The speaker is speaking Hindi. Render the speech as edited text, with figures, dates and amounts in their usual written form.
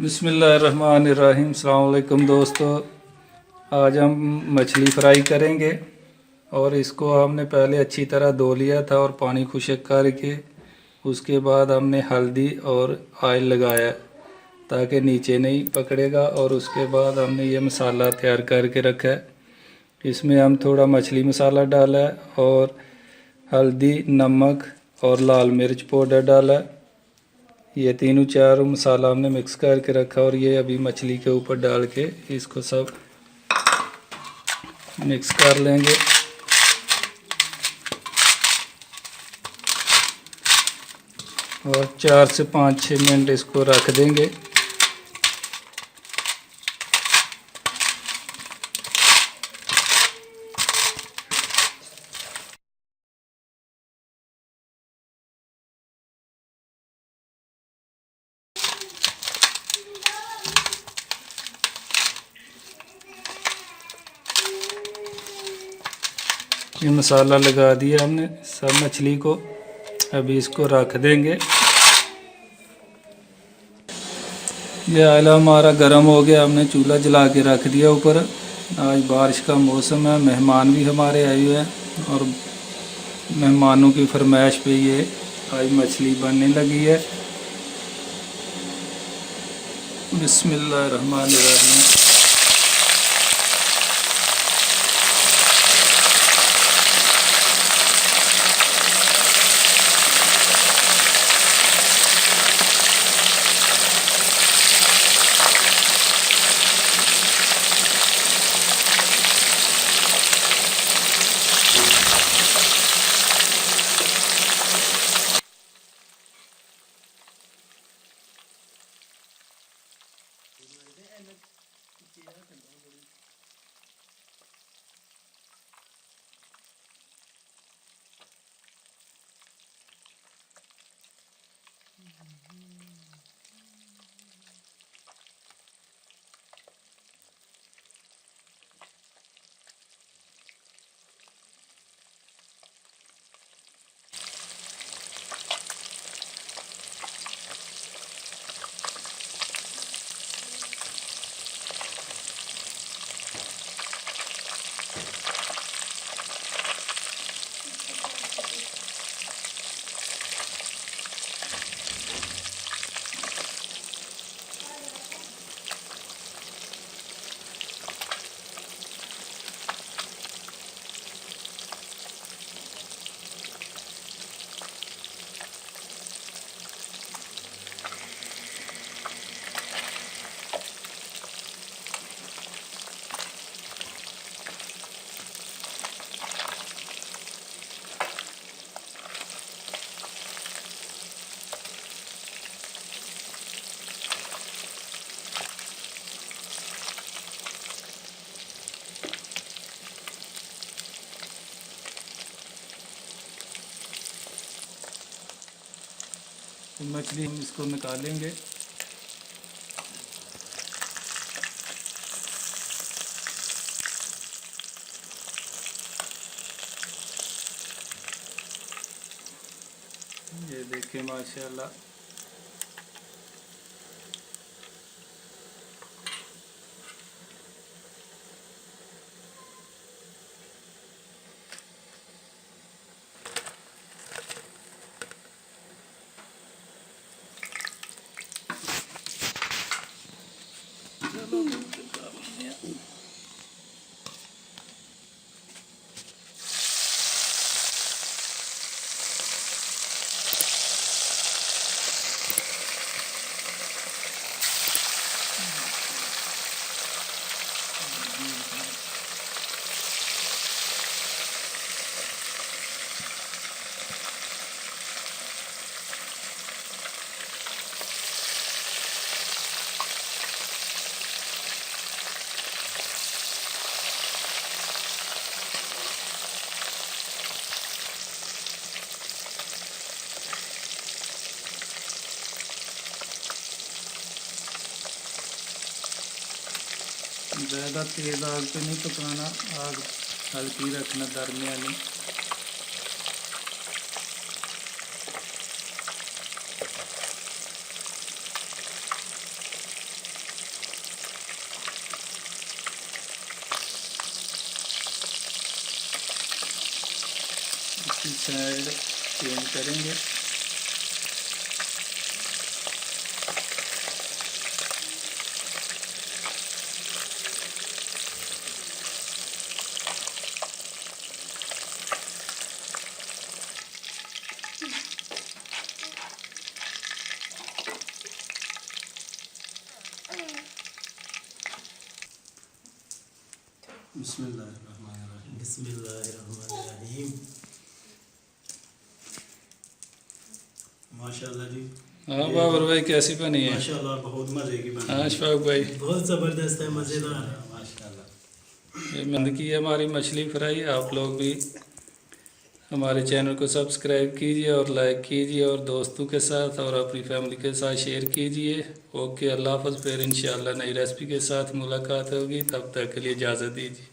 बिस्मिल्लाहिर्रहमानिर्रहीम। अस्सलाम वालेकुम दोस्तों, आज हम मछली फ्राई करेंगे। और इसको हमने पहले अच्छी तरह धो लिया था और पानी खुश्क करके उसके बाद हमने हल्दी और ऑयल लगाया ताकि नीचे नहीं पकड़ेगा। और उसके बाद हमने ये मसाला तैयार करके रखा है। इसमें हम थोड़ा मछली मसाला डाला है और हल्दी, नमक और लाल मिर्च पाउडर डाला है। ये तीनों चारों मसाला हमने मिक्स करके रखा और ये अभी मछली के ऊपर डाल के इसको सब मिक्स कर लेंगे। और 4 से 5-6 मिनट इसको रख देंगे। ये मसाला लगा दिया हमने सब मछली को, अभी इसको रख देंगे। ये ऑयल हमारा गर्म हो गया, हमने चूल्हा जला के रख दिया ऊपर। आज बारिश का मौसम है, मेहमान भी हमारे आए हुए हैं और मेहमानों की फरमाइश पे ये आज मछली बनने लगी है। बिस्मिल्लाहिर्रहमानिर्रहीम। मछली हम इसको निकालेंगे। ये देखिए माशाल्लाह। ज़्यादा तेज़ आग पे नहीं पकाना, आग हल्की रखना, दरमियानी। इसकी साइड चेंज करेंगे। बिस्मिल्लाहिर्रहमानिर्रहीम। माशाल्लाह जी। हाँ बाबर भाई, कैसी बनी है? माशाल्लाह बहुत मज़े की बनी। हाँ अशफाक भाई, बहुत ज़बरदस्त है, मज़ेदार है माशाल्लाह। ये मंद की है हमारी मछली फ्राई। आप लोग भी हमारे चैनल को सब्सक्राइब कीजिए और लाइक कीजिए और दोस्तों के साथ और अपनी फैमिली के साथ शेयर कीजिए। ओके, अल्लाह हाफ़िज़। फिर इंशाअल्लाह नई रेसिपी के साथ मुलाकात होगी, तब तक के लिए इजाज़त दीजिए।